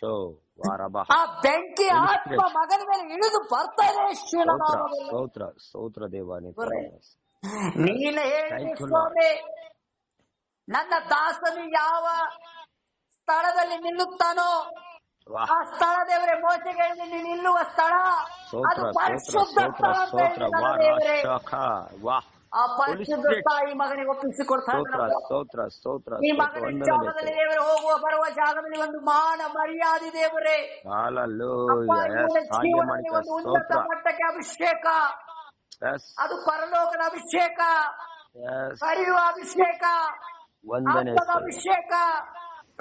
Show ವಾರಬ ಆ ಬೆಂಕಿ ಆತ್ಮ ಮಗನ ಮೇಲೆ ಇಳಿದು ಬರ್ತಾ ಇದೆ ಯೇಸುವಿನ ಸ್ತೋತ್ರ ನಾಮದಲ್ಲಿ. ಸ್ತೋತ್ರ ಸ್ತೋತ್ರ ದೇವ ನೀನು ಹೇಳಿ ಸ್ವಾಮಿ, ನನ್ನ ದಾಸನು ಯಾವ ಸ್ಥಳದಲ್ಲಿ ನಿಲ್ಲುತ್ತಾನೋ ಆ ಸ್ಥಳ ದೇವರೇ, ಮೋಶೆಗೆ ನೀನು ನಿಲ್ಲುವ ಸ್ಥಳ ಅದು ಪರಿಶುದ್ಧ ಸ್ಥಳ ಅಂತ ಹೇಳಿ ನನ್ನ ದೇವರೇ. ಆ ಪರಿಶುದ್ಧ ಸ್ಥಳ ಈ ಮಗನಿಗೆ ಒಪ್ಪಿಸಿಕೊಡ್ತಾ ಇದ್ದಾರೆ. ಈ ಮಗನ ಜಾಗದಲ್ಲಿ ದೇವರೇ, ಹೋಗುವ ಬರುವ ಜಾಗದಲ್ಲಿ ಒಂದು ಮಾನ ಮರ್ಯಾದೆ ದೇವರೇ, ಜೀವನದಲ್ಲಿ ಒಂದು ಉನ್ನತ ಮಟ್ಟಕ್ಕೆ ಅಭಿಷೇಕ, ಅದು ಪರಲೋಕದ ಅಭಿಷೇಕ, ಕರೆಯುವ ಅಭಿಷೇಕ, ಆತ್ಮದ ಅಭಿಷೇಕ,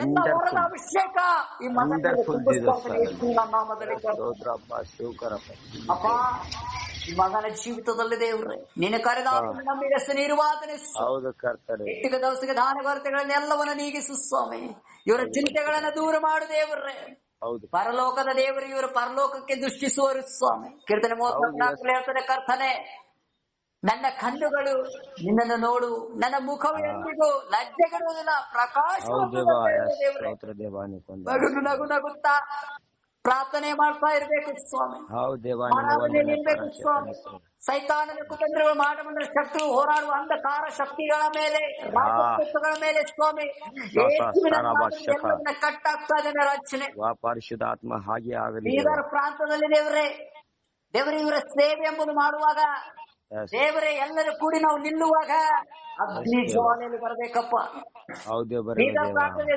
ಎಲ್ಲ ವರದ ಅಭಿಷೇಕ ಈ ಅಪ್ಪ. ಈ ಮಗನ ಜೀವಿತದಲ್ಲಿ ದೇವ್ರೆ, ನಿನ್ನ ಕರೆದಾದ ನಂಬಿದ ನಿರ್ವಾದನೆ ಇಟ್ಟಿಗೆ ದವಸಿಗೆ ದಾನ ಕೊರತೆಗಳನ್ನೆಲ್ಲವನ್ನ ನೀಗಿಸು ಸ್ವಾಮಿ. ಇವರ ಚಿಂತೆಗಳನ್ನ ದೂರ ಮಾಡು ದೇವ್ರೆ. ಪರಲೋಕದ ದೇವರು ಇವರು ಪರಲೋಕಕ್ಕೆ ದೃಷ್ಟಿಸುವರು ಸ್ವಾಮಿ. ಕೀರ್ತನೆ 34 ಹೇಳ್ತಾರೆ, ಕರ್ತನೆ ನನ್ನ ಕಣ್ಣುಗಳು ನಿನ್ನನ್ನು ನೋಡು, ನನ್ನ ಮುಖವು ಎಂದಿಗೂ ಲಜ್ಜೆಗಿಡುವುದಿಲ್ಲ, ಪ್ರಕಾಶ ನಗು ನಗುತ್ತಾ ಪ್ರಾರ್ಥನೆ ಮಾಡ್ತಾ ಇರ್ಬೇಕು ಸ್ವಾಮಿ. ನಿಲ್ಬೇಕು ಸ್ವಾಮಿ. ಸೈತಾನನ ಕುತಂತ್ರಗಳು ಮಾಡಬಂದ್ರೆ ಶಕ್ತಿ ಹೋರಾಡುವ ಅಂಧಕಾರ ಶಕ್ತಿಗಳ ಮೇಲೆ, ರಾಜಶಕ್ತಿಗಳ ಮೇಲೆ ಸ್ವಾಮಿ ಕಟ್ಟಾಗ್ತಾ ಇದೆ ರಚನೆ. ಪರಿಶುದ್ಧಾತ್ಮ ಹಾಗೆ ಆಗಲಿ. ಇದರ ಪ್ರಾಂತದಲ್ಲಿ ದೇವರೇ ಇವರ ಸೇವೆ ಎಂಬುದು ಮಾಡುವಾಗ ದೇವರೇ, ಎಲ್ಲರೂ ಕೂಡಿ ನಾವು ನಿಲ್ಲುವಾಗ ಅಗ್ನಿ ಜ್ವಾಲೆಯಲ್ಲಿ ಬರಬೇಕಪ್ಪ.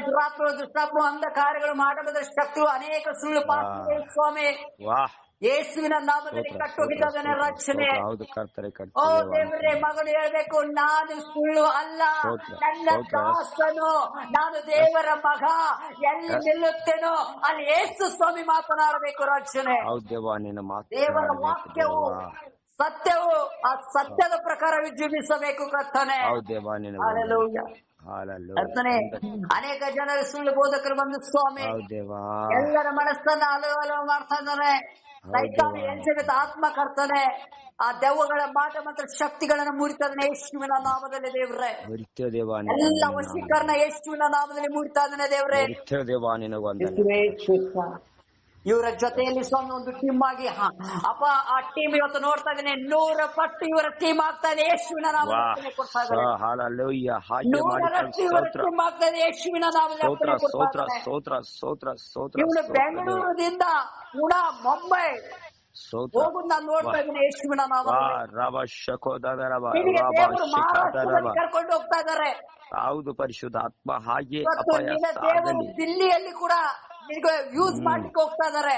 ದುರಾತ್ಮ ದುಷ್ಟಾತ್ಮ ಅಂಧಕಾರಗಳು ಮಾಡಬದ ಶಕ್ತಿಗಳು ಅನೇಕ ಸುಳ್ಳು ಪಾತ್ರ ಸ್ವಾಮಿ ಯೇಸುವಿನ ನಾಮದಲ್ಲಿ ಕಟ್ಟೋಗಿದ್ದಾನೆ ರಕ್ಷಣೆ. ಓ ದೇವರೇ, ಮಗಳು ಹೇಳ್ಬೇಕು, ನಾನು ಸುಳ್ಳು ಅಲ್ಲ, ನನ್ನ ದಾಸನು, ನಾನು ದೇವರ ಮಗ, ಎಲ್ಲಿ ನಿಲ್ಲುತ್ತೇನೋ ಅಲ್ಲಿ ಯೇಸು ಸ್ವಾಮಿ ಮಾತನಾಡಬೇಕು ರಕ್ಷಣೆ. ದೇವರ ವಾಕ್ಯವು ಸತ್ಯವು ಆ ಸತ್ಯದ ಪ್ರಕಾರ ವಿಜೃಂಭಿಸಬೇಕು ಕರ್ತನೆ. ಕರ್ತನೆ, ಅನೇಕ ಜನರು ಸುಳ್ಳು ಬೋಧಕರು ಬಂದು ಸ್ವಾಮಿ ಎಲ್ಲರ ಮನಸ್ಸನ್ನ ಅಲುವಲು ಮಾಡ್ತಾ ಇದ್ದಾರೆ. ಸೈತಾನ ಎಲ್ಸಬೇತ ಆತ್ಮ ಕರ್ತನೆ ಆ ದೆವ್ವಗಳ ಮಾಟ ಮಾತ್ರ ಶಕ್ತಿಗಳನ್ನ ಮುರಿತಾ ಇದ್ದಾನೆ ಯೇಸುವಿನ ನಾಮದಲ್ಲಿ ದೇವ್ರೆ. ಎಲ್ಲ ವಶೀಕರಣ ಯೇಸುವಿನ ನಾಮದಲ್ಲಿ ಮುರಿತಾ ಇದ್ದಾನೆ ದೇವ್ರೆ. ಇವರ ಜೊತೆಯಲ್ಲಿ ಸ್ವಾಮಿ ಒಂದು ಟೀಮ್ ಆಗಿ ಅಪ್ಪ, ಆ ಟೀಮ್ ಇವತ್ತು ನೋಡ್ತಾ ಇದ್ದೇನೆ 100 ಪಟ್ಟು ಇವರ ಟೀಮ್ ಆಗ್ತಾ ಇದೆ ಯೇಸುವಿನ ನಾಮದಲ್ಲಿ ಕೊಡ್ತಾ ಇದ್ದಾರೆ. 100ರಷ್ಟು ಇವರ ಟೀಮ್ ಆಗ್ತಾ ಇದೆ ಯೇಸುವಿನ ನಾಮದಲ್ಲಿ. ಇವನು ಬೆಂಗಳೂರಿನಿಂದ ಪುಣೆ, ಮುಂಬೈ ಹೋಗುದು ನಾನು ನೋಡ್ತಾ ಇದ್ದೇನೆ ಯೇಸುವಿನ ನಾಮದಲ್ಲಿ ಕರ್ಕೊಂಡು ಹೋಗ್ತಾ ಇದ್ದಾರೆ. ಹೌದು, ಪರಿಶುದ್ಧಾತ್ಮ ಹಾಗೆ ದಿಲ್ಲಿಯಲ್ಲಿ ಕೂಡ ಯೂಸ್ ಮಾಡ್ಲಿಕ್ಕೆ ಹೋಗ್ತಾ ಇದ್ದಾರೆ.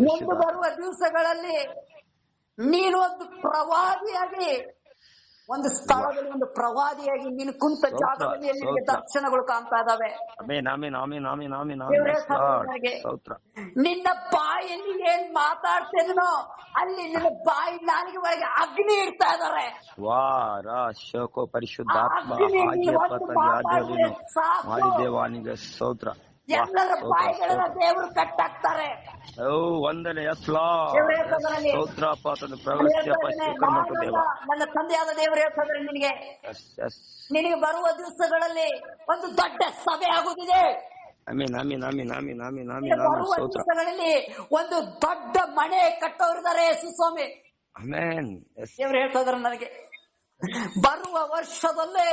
ಮುಂದೆ ಬರುವ ದಿವಸಗಳಲ್ಲಿ ನೀನು ಒಂದು ಪ್ರವಾದಿಯಾಗಿ, ಒಂದು ಸ್ಥಳದಲ್ಲಿ ಒಂದು ಪ್ರವಾದಿಯಾಗಿ ನೀನು ಕುಂತ ಜಾಗದಲ್ಲಿ ನಿನಗೆ ದರ್ಶನಗಳು ಕಾಣ್ತಾ ಇದಾವೆ. ನಿನ್ನ ಬಾಯಲ್ಲಿ ಏನ್ ಮಾತಾಡ್ತೇನೋ ಅಲ್ಲಿ ನಿನ್ನ ಬಾಯಿ ನಾಲಿಗೆ ಒಳಗೆ ಅಗ್ನಿ ಇಡ್ತಾ ಇದಾರೆ. ಎಲ್ಲರ ಬಾಯಿಗಳನ್ನ ದೇವರು ಕಟ್ಟಾಕ್ತಾರೆ. ನನ್ನ ತಂದೆಯಾದ ದೇವರು ಹೇಳ್ತಾರೆ, ನಿನಗೆ ಬರುವ ದಿವಸಗಳಲ್ಲಿ ಒಂದು ದೊಡ್ಡ ಸಭೆ ಆಗುತ್ತಿದೆ. ಬರುವ ದಿವಸಗಳಲ್ಲಿ ಒಂದು ದೊಡ್ಡ ಮನೆ ಕಟ್ಟೋರಿದ್ದಾರೆ ಸ್ವಾಮಿ. ದೇವರು ಹೇಳ್ತಾ ಇದ್ದಾರೆ ನನಗೆ, ಬರುವ ವರ್ಷದಲ್ಲೇ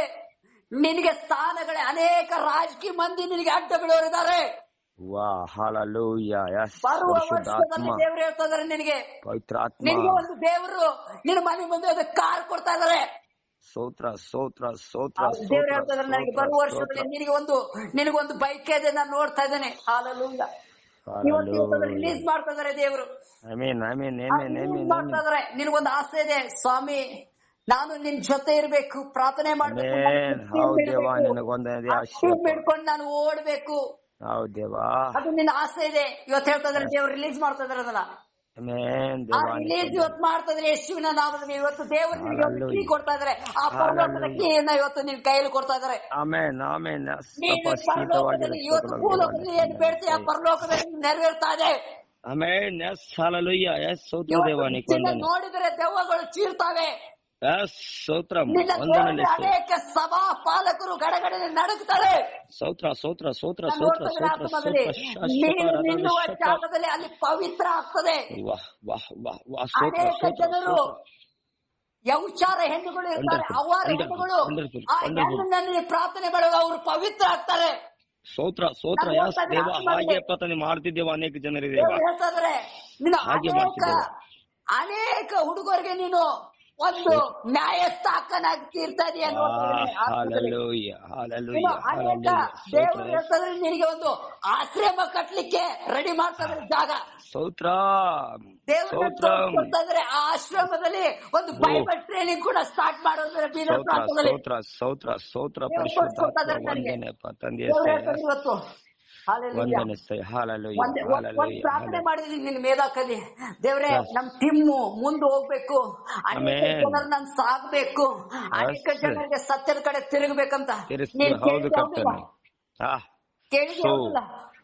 ನಿನಗೆ ಸ್ಥಾನಗಳೇ ಅನೇಕ ರಾಜಕೀಯ ಮಂದಿ ನಿನಗೆ ಅಡ್ಡ ಬೀಳೋರಿದ್ದಾರೆ. ಬರುವ ವರ್ಷದಲ್ಲಿ ದೇವರು ಹೇಳ್ತಾ ಇದ್ದಾರೆ ನಿನಗೆ ಒಂದು ದೇವರು ನಿನ್ನ ಮನೆ ಮುಂದೆ ಒಂದು ಕಾರ್ ಕೊಡ್ತಾ ಇದ್ದಾರೆ. ದೇವರು ಹೇಳ್ತಾ ಇದ್ದಾರೆ ನನಗೆ, ಬರುವ ವರ್ಷದಲ್ಲಿ ನಿನಗೊಂದು ಬೈಕ್ ಇದೆ, ನಾನು ನೋಡ್ತಾ ಇದ್ದೇನೆ. ಹಾಲೆಲೂಯಾ. ರಿಲೀಸ್ ಮಾಡ್ತಾ ಇದಾರೆ ದೇವರು, ಮಾಡ್ತಾ ಇದಾರೆ. ನಿನಗೊಂದು ಆಸೆ ಇದೆ ಸ್ವಾಮಿ, ನಾನು ನಿನ್ ಜೊತೆ ಇರ್ಬೇಕು, ಪ್ರಾರ್ಥನೆ ಮಾಡ್ಬೇಕು, ಬೇಡ್ಕೊಂಡು ನಾನು ಓಡ್ಬೇಕು, ಅದು ನಿನ್ನ ಆಸೆ ಇದೆ. ಇವತ್ತು ಹೇಳ್ತಾ ಇದಾರೆ ದೇವ್ರು, ರಿಲೀಸ್ ಮಾಡ್ತಾ ಇದಾರೆ ಅದನ್ನ. ರಿಲೀಸ್ ಇವತ್ತು ಮಾಡ್ತಾ ಇದ್ರೆ ಯೇಸುವಿನ ನಾಮದಲ್ಲಿ. ಇವತ್ತು ದೇವರು ನಿಮಗೆ ಒಂದು ಕೀ ಕೊಡ್ತಾ ಇದಾರೆ. ಆ ಪರಲೋಕದ ಕೀಯನ್ನ ಇವತ್ತು ನಿನ್ ಕೈಯಲ್ಲಿ ಕೊಡ್ತಾ ಇದಾರೆ. ಇವತ್ತು ಭೂಲೋಕದಲ್ಲಿ ಏನ್ ಬೇಡ್ತೀಯ, ಆ ಪರಲೋಕದಲ್ಲಿ ನೆರವೇರ್ತಾ ಇದೆ. ನೋಡಿದ್ರೆ ದೆವ್ವಗಳು ಚೀರ್ತಾವೆ, ಸ್ತೋತ್ರ ನಿನ್ನ ವಂದನೆ ದೇವರಲ್ಲಿ ಅನೇಕ ಸಭಾ ಪಾಲಕರು ಗಡಗಡೆ ನಡುಗ್ತಾರೆ. ಸ್ತೋತ್ರ ಸ್ತೋತ್ರ ಸ್ತೋತ್ರ ನಾನು ಸ್ತೋತ್ರ ನೋಡ್ತಾ ಇದ್ದೀನಿ ಸ್ತೋತ್ರ ಆತ್ಮದಲ್ಲಿ ನೀನು ನಿಲ್ಲುವ ಸ್ತೋತ್ರ ಜಾಗದಲ್ಲಿ ಅಲ್ಲಿ ಪವಿತ್ರ ಆಗ್ತದೆ. ವಾಹ್ ವಾಹ್ ವಾಹ್ ವಾಹ್ ಸ್ತೋತ್ರ ಅನೇಕ ಸ್ತೋತ್ರ ಜನರು ಸ್ತೋತ್ರ ಯೌಚಾರ ಹೆಣ್ಣುಗಳು ಇರ್ತಾರೆ, ಅವರ ಹೆಣ್ಣುಗಳು ಆ ಹೆಣ್ಣಿನಲ್ಲಿ ಪ್ರಾರ್ಥನೆ ಮಾಡುವಾಗ ಅವರು ಪವಿತ್ರ ಆಗ್ತಾರೆ. ಸ್ತೋತ್ರ ಸ್ತೋತ್ರ ನಾನು ಯಾಸ್ ನೋಡ್ತಾ ಇದ್ದೀನಿ ದೇವ ಆತ್ಮದಲ್ಲಿ ಹಾಗೆ ಪ್ರಾರ್ಥನೆ ಮಾಡ್ತಿದ್ದೇವೆ ಅನೇಕ ಜನರಿದೆ ದೇವರು ಹೇಳ್ತಾ ಇದ್ದಾರೆ, ನೀನು ಹಾಗೆ ಅನೇಕ ಹುಡುಗರಿಗೆ ನೀನು ಒಂದು ನ್ಯಾಯಸ್ಥಾಕನಾಗಿ ತೀರ್ತಾ ಇದೆಯಾ ನೋಡ್ತಾ ಇದ್ದೀನಿ ಆತ್ಮದಲ್ಲಿ. ಹಾಲೆಲೂಯಾ ನೀನು ಹಾಲೆಲೂಯಾ ಅನೇಕ ಹಾಲೆಲೂಯಾ ದೇವರು ಹೇಳ್ತಾ ಇದ್ರೆ ನಿನಗೆ ಒಂದು ಆಶ್ರಮ ಕಟ್ಲಿಕ್ಕೆ ರೆಡಿ ಮಾಡ್ತಾ ಇದ್ರೆ ಜಾಗ. ಸ್ತೋತ್ರ ದೇವರು ಕೊಡ್ತಾ ಇದ್ರೆ ಆ ಆಶ್ರಮದಲ್ಲಿ ಒಂದು ಬೈಬಲ್ ಟ್ರೈನಿಂಗ್ ಕೂಡ ಸ್ಟಾರ್ಟ್ ಮಾಡೋದ್ರೆ ಬೀದರ್ ಪ್ರಾಂತದಲ್ಲಿ ಸ್ತೋತ್ರ ಸ್ತೋತ್ರ ಸ್ತೋತ್ರ ದೇವರು ಕೊಡ್ತಾ ಇದ್ದಾರೆ ನನಗೆ. ವಂದನೆಪ್ಪ ತಂದೆ ದೇವರು ಹೇಳ್ತಾ ಇದ್ದಾರೆ ಇವತ್ತು ಹಾಲೆಲೂಯಾ. ವಂದನೆ ಹಾಲೆಲೂಯಾ ಒಂದ್ ಹಾಲೆಲೂಯಾ ಪ್ರಾರ್ಥನೆ ಮಾಡಿದೀನಿ ನಿನ್ ಮೇದಾಕಲ್ಲಿ, ದೇವ್ರೆ ನಮ್ ಟಿಮ್ಮು ಮುಂದೆ ಹೋಗ್ಬೇಕು, ಅನೇಕ ಜನರು ನನ್ ಸಾಗ್ಬೇಕು, ಅನೇಕ ಜನರಿಗೆ ಸತ್ಯದ ಕಡೆ ತಿರುಗಬೇಕಂತ ನೀನ್ ಹೌದು ಕರ್ತನೆ. ಕೇಳಿದ್ಯಾ?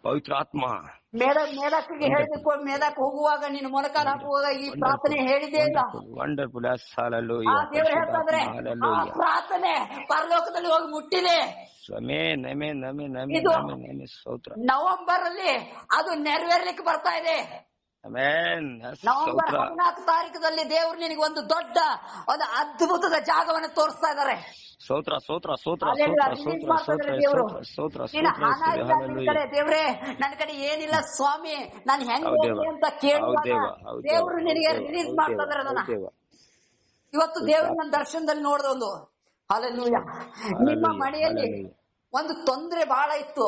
ಪವಿತ್ರ ಆತ್ಮ ಮೇದಾಕಿಗೆ ಹೇಳಿದಕ್ಕೂ ಮೇದಾಕ್ ಹೋಗುವಾಗ ನೀನು ಮೊಣಕಾಲು ಹಾಕುವಾಗ ಈ ಪ್ರಾರ್ಥನೆ ಹೇಳಿದ್ದೇ ಇಲ್ಲ. ವಂಡರ್ಫುಲ್ ಆ ದೇವ್ರು ಹೇಳ್ತಾ ಇದ್ರೆ ಆ ಪ್ರಾರ್ಥನೆ ಪರಲೋಕದಲ್ಲಿ ಹೋಗಿ ಮುಟ್ಟಿದೆ. ಇದು ನವೆಂಬರ್ ಅಲ್ಲಿ ಅದು ನೆರವೇರ್ಲಿಕ್ಕೆ ಬರ್ತಾ ಇದೆ. ನವೆಂಬರ್ 14 ತಾರೀಕದಲ್ಲಿ ದೇವ್ರು ನಿನಗೆ ಒಂದು ದೊಡ್ಡ ಒಂದು ಅದ್ಭುತದ ಜಾಗವನ್ನು ತೋರಿಸ್ತಾ ಇದ್ದಾರೆ. ಸ್ತೋತ್ರ ಸ್ತೋತ್ರ ಸ್ತೋತ್ರ ದೇವ್ರೆ ನನ್ನ ಕಡೆ ಏನಿಲ್ಲ ಸ್ವಾಮಿ, ನಾನು ಹೆಂಗ್ ಅಂತ ಕೇಳುವಾಗ ದೇವ್ರು ನಿನಗೆ ರಿಲೀಸ್ ಮಾಡ್ತಾ ಇದಾರೆ ಅದನ್ನ. ಇವತ್ತು ದೇವ್ರ ನನ್ನ ದರ್ಶನದಲ್ಲಿ ನೋಡ್ದ ಒಂದು ಹಾಲೆಲೂಯಾ. ನಿಮ್ಮ ಮನೆಯಲ್ಲಿ ಒಂದು ತೊಂದ್ರೆ ಬಹಳ ಇತ್ತು,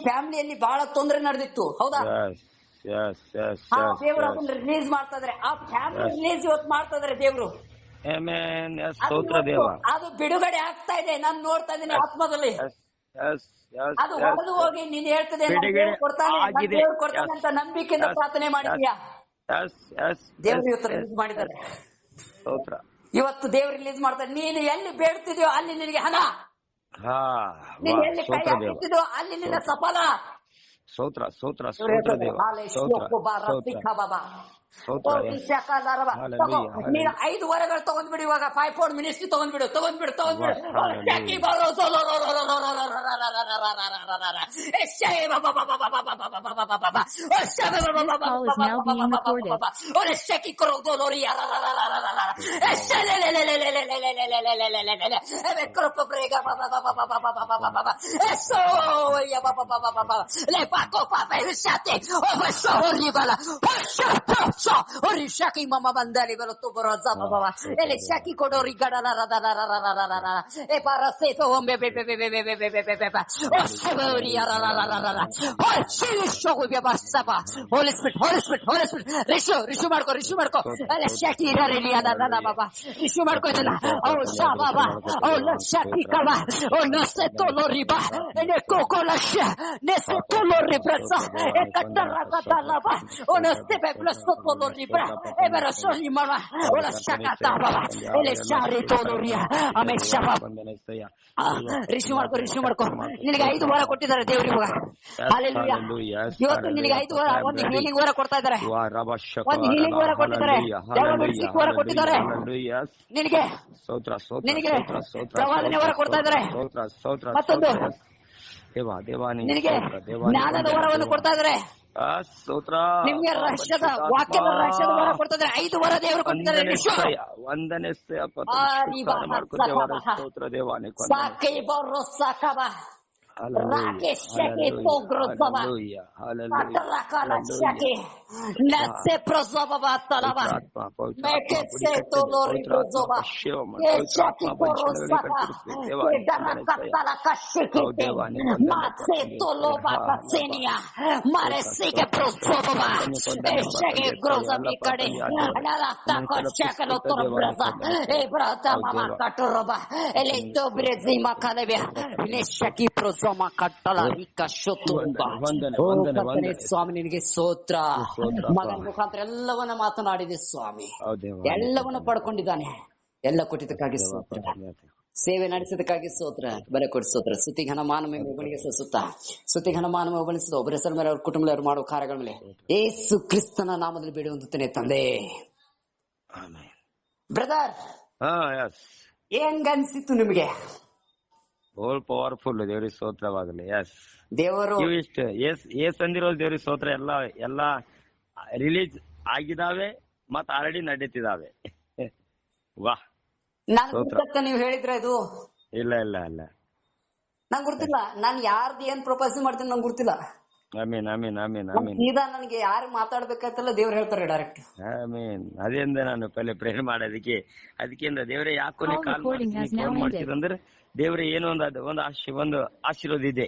ಫ್ಯಾಮಿಲಿಯಲ್ಲಿ ಬಹಳ ತೊಂದ್ರೆ ನಡೆದಿತ್ತು, ಹೌದಾ? ದೇವ್ರು ಅದನ್ನ ರಿಲೀಸ್ ಮಾಡ್ತಾ ಇದಾರೆ. ಆ ಫ್ಯಾಮಿಲಿ ರಿಲೀಸ್ ಇವತ್ತು ಮಾಡ್ತಾ ಇದಾರೆ ದೇವ್ರು. ಅದು ಬಿಡುಗಡೆ ಆಗ್ತಾ ಇದೆ, ನಾನು ನೋಡ್ತಾ ಇದ್ದೀನಿ ಆತ್ಮದಲ್ಲಿ. ಅದು ಹೊರದು ಹೋಗಿ ನೀನ್ ಹೇಳ್ತದೆ ದೇವ್ರು ಕೊಡ್ತಾನೆ ಅಂತ ನಂಬಿಕೆಯಿಂದ ಪ್ರಾರ್ಥನೆ ಮಾಡಿದ್ಯಾ? ದೇವ್ರು ಇವತ್ತು ರಿಲೀಸ್ ಮಾಡಿದ್ದಾರೆ. ಇವತ್ತು ದೇವ್ರು ರಿಲೀಸ್ ಮಾಡ್ತಾರೆ. ನೀನು ಎಲ್ಲಿ ಬೇಡ್ತಿದ್ಯೋ ಅಲ್ಲಿ ನಿನಗೆ ಹಣ, ನೀನು ಎಲ್ಲಿ ಕೈ ಹಾಕಿದ್ಯೋ ಅಲ್ಲಿ ನಿನ್ನ ಸಫಲ. ಸ್ತೋತ್ರ ಸ್ತೋತ್ರ ಸ್ತೋತ್ರ ದೇವ ನೀನು 5 ವರಗಳು ತಗೊಂಡ್ಬಿಡು. ಇವಾಗ 5-4 ministry ತಗೊಂಡ್ಬಿಡು. Orishaki mama bandali veloto boroza baba ele shaki kodori gadala rada e paraseto ombe oshabori ararararara oshisho be basaba. Holy Spirit rishu marko ele shaki rareli adala baba rishu marko idala o shababa o la shaki kala o naseto loriba ene kokolasha neseto loribrasa e kataraka talaba o nasepe plus libra e vera sogni mama o la shakata baba e le shari tonoria ame shaba Rishi ಮಾಡ್ಕೊ ನಿನಗೆ 5 ವಾರ ಕೊಟ್ಟಿದ್ದಾರೆ ದೇವ್ರು ಇವಾಗ. Hallelujah. ಇವತ್ತು ನಿನಗೆ 5 ವಾರ ಒಂದು ಹೀಲಿಂಗ್ ವಾರ ಕೊಡ್ತಾ ಇದ್ದಾರೆ, ಒಂದು ಹೀಲಿಂಗ್ ವಾರ ಕೊಟ್ಟಿದ್ದಾರೆ, ವಾರ ಕೊಟ್ಟಿದ್ದಾರೆ ನಿನಗೆ ಪ್ರವಾದನೆ ವಾರ ಕೊಡ್ತಾ ಇದ್ದಾರೆ, ಮತ್ತೊಂದು ನಿನಗೆ ಜ್ಞಾನದ ವರವನ್ನು ಕೊಡ್ತಾ ಇದ್ದಾರೆ, ನಿಮ್ಗೆ ವಾಕ್ಯದ ರಹಸ್ಯದ ವರ ಕೊಡ್ತಾ ಇದ್ದಾರೆ. 5 ವರ ದೇವರು ಕೊಡ್ತಾರೆ. ಸ್ವಾಮಿ ನಿನಗೆ ಸ್ತೋತ್ರ. ಮಗನ ಮುಖಾಂತರ ಎಲ್ಲವನ್ನ ಮಾತನಾಡಿದೆ ಸ್ವಾಮಿ, ಎಲ್ಲವನ್ನ ಪಡ್ಕೊಂಡಿದ್ದಾನೆ. ಎಲ್ಲ ಕೊಟ್ಟಿದ್ದಕ್ಕಾಗಿ ಸ್ತೋತ್ರ, ಸೇವೆ ನಡೆಸಿದಕ್ಕಾಗಿ ಸ್ತೋತ್ರ, ಬೆಲೆ ಕೊಡಿ ಸ್ತೋತ್ರ. ಸ್ತುತಿಘನ ಮಾನವೇ ಒಬ್ಬನಿಗೆ ಸಸುತ್ತ, ಸ್ತುತಿಘನ ಮಾನವೇ ಒಬ್ಬನಿಸಿದ ಒಬ್ಬರ ಹೆಸರ ಮೇಲೆ ಅವ್ರ ಕುಟುಂಬದವರು ಮಾಡುವ ಕಾರ್ಯಗಳ ಮೇಲೆ ಯೇಸು ಕ್ರಿಸ್ತನ ನಾಮದಲ್ಲಿ ಬೇಡುವಂತಾನೆ ತಂದೆ. ಬ್ರದರ್, ಹಾ ಎಸ್ ಹೆಂಗ್ ಅನ್ಸಿತ್ತು ನಿಮ್ಗೆ? ಓಲ್ ಪವರ್ಫುಲ್ ದೇವ್ರಿಗೆ ಸ್ತೋತ್ರವಾಗಲಿ. ಎಸ್ ದೇವರು ಇವು ಇಷ್ಟ ಏಸ್ ಅಂದಿರೋದು ದೇವ್ರಿಗೆ ಸ್ತೋತ್ರ. ಎಲ್ಲಾ ರಿಲೀಸ್ ಆಗಿದಾವೆ ಮತ್ ಆಲ್ರೆಡಿ ನಡೀತಿದಾವೆ. ವಾಹ್ ನನ್ ಸ್ತೋತ್ರ. ಗುರ್ತಕ್ಕ ನೀವ್ ಹೇಳಿದ್ರೆ ಇದು ಇಲ್ಲ ಇಲ್ಲ ಇಲ್ಲ ನಂಗೆ ಗುರ್ತಿಲ್ಲ. ನಾನ್ ಯಾರ್ದು ಏನ್ ಪ್ರಪೋಸ್ ಮಾಡ್ತೀನಿ ನಂಗೆ ಗುರ್ತಿಲ್ಲ. ಆಮೀನ್ ಆಮೀನ್ ಆಮೀನ್ ನಾನ್ ಆಮೀನ್ ಸೀದಾ ನನಗೆ ಯಾರು ಮಾತಾಡ್ಬೇಕಂತಲ್ಲ ದೇವ್ರು ಹೇಳ್ತಾರೆ ಡೈರೆಕ್ಟ್. ಆಮೀನ್. ಅದೇಂದ ನಾನು ಪಲ್ಲೆ ಪ್ರೇರಣೆ ಮಾಡೋದಕ್ಕೆ ಅದಕ್ಕಿಂತ ದೇವರೇ ಯಾಕೋ Call call recording has now ended. ಮಾಡ್ತಿದಂದ್ರೆ ದೇವ್ರೆ ಏನೋ ಒಂದು ಆಶೀರ್ವಾದ ಇದೆ.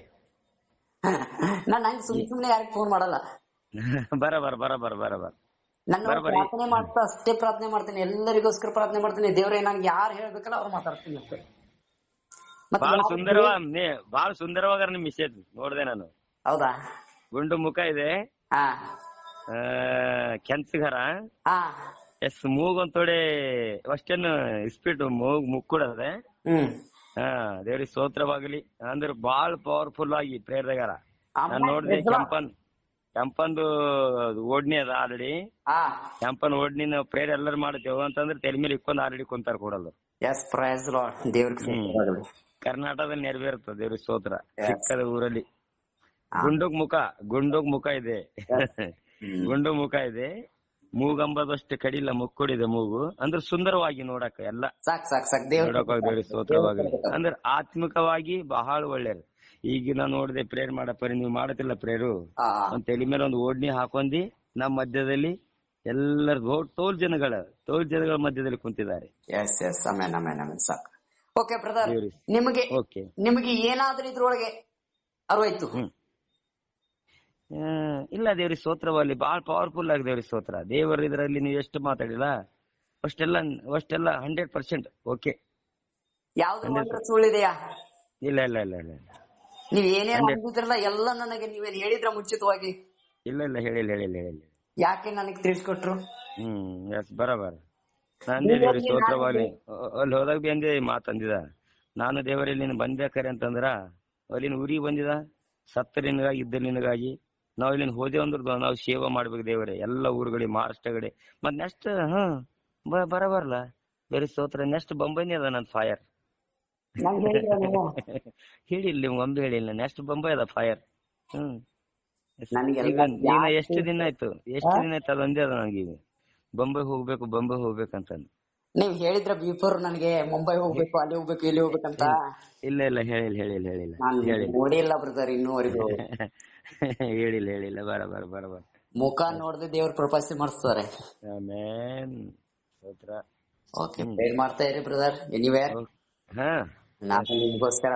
ನಾನ್ ಹಂಗ್ ಸುಮ್ನೆ ಯಾರಿಗೆ ಫೋನ್ ಮಾಡಲ್ಲ. ಬರಬರ್ ನನ್ನ ಪ್ರಾರ್ಥನೆ ಮಾಡ್ತಾ ಅಷ್ಟೇ ಪ್ರಾರ್ಥನೆ ಮಾಡ್ತೀನಿ. ಎಲ್ಲರಿಗೋಸ್ಕರ ಪ್ರಾರ್ಥನೆ ಮಾಡ್ತೀನಿ. ದೇವ್ರೆ ನನ್ಗೆ ಯಾರು ಹೇಳ್ಬೇಕಲ್ಲ ಅವ್ರು ಮಾತಾಡ್ತೀನಿ ಅಷ್ಟೇ. ಬಹಳ ಸುಂದರವಾಗ ನಿಮ್ ಮೆಸೇಜ್ ನೋಡ್ದೆ ನಾನು. ಹೌದಾ? ಗುಂಡು ಮುಖ ಇದೆ, ಹಾ ಕೆಂಚಗರ, ಹಾ ಎಸ್ ಮೂಗೊಂದ್ ತೊಡೆ ಅಷ್ಟೇನು ಇಸ್ಪಿಟ್ ಮುಕ್ಕೂಡದೆ. ದೇವ್ರಿಗೆ ಸ್ತೋತ್ರವಾಗಲಿ. ಅಂದ್ರೆ ಬಾಳ್ ಪವರ್ಫುಲ್ ಆಗಿ ಪ್ರೇರಗಾರ. ನಾನ್ ನೋಡ್ದೆ ಕೆಂಪಂದು ಓಡ್ನಿ ಅದ ಆಲ್ರೆಡಿ. ಕೆಂಪನ್ ಓಡ್ನಿನ ಪ್ರೇರ್ ಎಲ್ಲರೂ ಮಾಡ್ತೇವ ಅಂತಂದ್ರೆ ತೆಲಿ ಮೇಲೆ ಇಕ್ಕೊಂಡ್ ಆಲ್ರೆಡಿ ಕುಂತಾರ ಕೊಡಲ್ಲ. ಕರ್ನಾಟಕದಲ್ಲಿ ನೆರವೇರುತ್ತ ದೇವ್ರಿಗೆ ಸ್ತೋತ್ರ. ಚಿಕ್ಕದ ಊರಲ್ಲಿ ಗುಂಡುಗ್ ಮುಖ ಇದೆ. ಗುಂಡು ಮುಖ ಇದೆ, ಮೂಗಂಬದಷ್ಟು ಕಡಿಲ್ಲ, ಮುಕ್ಕುಡಿದೆ ಮೂಗು. ಅಂದ್ರೆ ಸುಂದರವಾಗಿ ನೋಡಕ ಎಲ್ಲ ದೇವ್ರಿಗೆ ಸ್ತೋತ್ರವಾಗಲಿ. ಅಂದ್ರೆ ಆತ್ಮಿಕವಾಗಿ ಬಹಳ ಒಳ್ಳೇದು. ಈಗ ನಾ ನೋಡಿದೆ ಪ್ರೇರ್ ಮಾಡಪ್ಪ, ನೀವು ಮಾಡತಿಲ್ಲ ಪ್ರೇರು. ಒಂದ್ ತಲೆ ಮೇಲೆ ಒಂದು ಓಡ್ನಿ ಹಾಕೊಂಡಿ ನಮ್ಮ ಮಧ್ಯದಲ್ಲಿ ಎಲ್ಲರೂ ಟೋಲ್ ಜನಗಳ ಮಧ್ಯದಲ್ಲಿ ಕುಂತಿದ್ದಾರೆ. ಓಕೆ ಬ್ರದರ್, ನಿಮಗೆ ಏನಾದ್ರೂ ಇದ್ರೊಳಗೆ ಅರಿವಾಯ್ತು? ಇಲ್ಲ, ದೇವ್ರಿಗೆ ಸ್ತೋತ್ರವಾಗಿ ಬಹಳ ಪವರ್ಫುಲ್ ಆಗಿ ದೇವ್ರಿಗೆ ಸ್ತೋತ್ರ. ದೇವರ ಇದರಲ್ಲಿ ನೀವು ಎಷ್ಟು ಮಾತಾಡಿಲ್ಲ ಅಷ್ಟೆಲ್ಲ 100% ಓಕೆ. ಯಾವ್ದು ಸುಳ್ಳಿದೆಯಾ? ಇಲ್ಲ ಇಲ್ಲ ಇಲ್ಲ ಇಲ್ಲ ನೀವ್ ಏನೇನ್ ಅಂದಿದ್ರಲ್ಲ ಎಲ್ಲ ನನಗೆ ನೀವೇನ್ ಹೇಳಿದ್ರ ಮುಂಚಿತವಾಗಿ? ಇಲ್ಲ ಇಲ್ಲ ಹೇಳಿಲ್ಲ. ಯಾಕೆ ನನಗೆ ತಿಳಿಸ್ಕೊಟ್ರು? ಎಸ್ ಬರಬರ. ನಂದೇ ದೇವ್ರಿಗೆ ಸ್ತೋತ್ರವಾಗಿ ಅಲ್ಲಿ ಹೋದಾಗ ಬಿ ಅಂದೇ ಮಾತಂದಿದ. ನಾನು ದೇವರಲ್ಲಿ ನೀನು ಬಂದ್ಬೇಕಾರೆ ಅಂತಂದ್ರ ಅಲ್ಲಿನ ಊರಿಗೆ ಬಂದಿದ, ಸತ್ತ ನಿನಗಾಗಿ ಇದ್ದ ನಿನಗಾಗಿ. ನಾವ್ ಇಲ್ಲಿನ ಹೋದೇವ್ ಅಂದ್ರ ನಾವು ಸೇವಾ ಮಾಡ್ಬೇಕು ದೇವರೇ ಎಲ್ಲ ಊರುಗಳಿಗೆ, ಮಹಾರಾಷ್ಟ್ರಗಡೆ. ಮತ್ ನೆಕ್ಸ್ಟ್ ಬರಬರ್ಲ ಬೇರೆ ಸ್ತೋತ್ರ. ನೆಕ್ಸ್ಟ್ ಬೊಂಬೈನೇ ಅದ ನನ್ ಫೈರ್. ಹೇಳಿಲ್ಲ ನಿಮ್ಗೆ ಒಂದು ಹೇಳಿಲ್ಲ. ನೆಕ್ಸ್ಟ್ ಬೊಂಬೈ ಅದ ಫೈರ್. ಈಗ ನೀನ ಎಷ್ಟು ದಿನ ಆಯ್ತು ಅದೊಂದೇ ಅದ ನನಗೆ. ಬೊಂಬೈ ಹೋಗ್ಬೇಕಂತ ನೀವ್ ಹೇಳಿದ್ರ ಬಿಫೋರ್ ನನಗೆ ಮುಂಬೈ ಹೋಗ್ಬೇಕು, ಅಲ್ಲಿ ಹೋಗ್ಬೇಕು, ಇಲ್ಲಿ ಹೋಗ್ಬೇಕಂತ. ಇಲ್ಲ ಹೇಳಿಲ್ಲ ನೋಡಿಲ್ಲ ಬ್ರದರ್ ಇನ್ನೂವರೆಗೂ. ಹೇಳಿಲ್ಲ ಬರ ಮುಖ ನೋಡದೆ ದೇವ್ರ ಪ್ರಪಂಚ ಮಾಡಿಸ್ತಾರೆ. ಓಕೆ, ಮಾಡ್ತಾ ಇರಿ ಬ್ರದರ್ ಎನಿವೇರ್. ನಾನು ನಿಮ್ಗೋಸ್ಕರ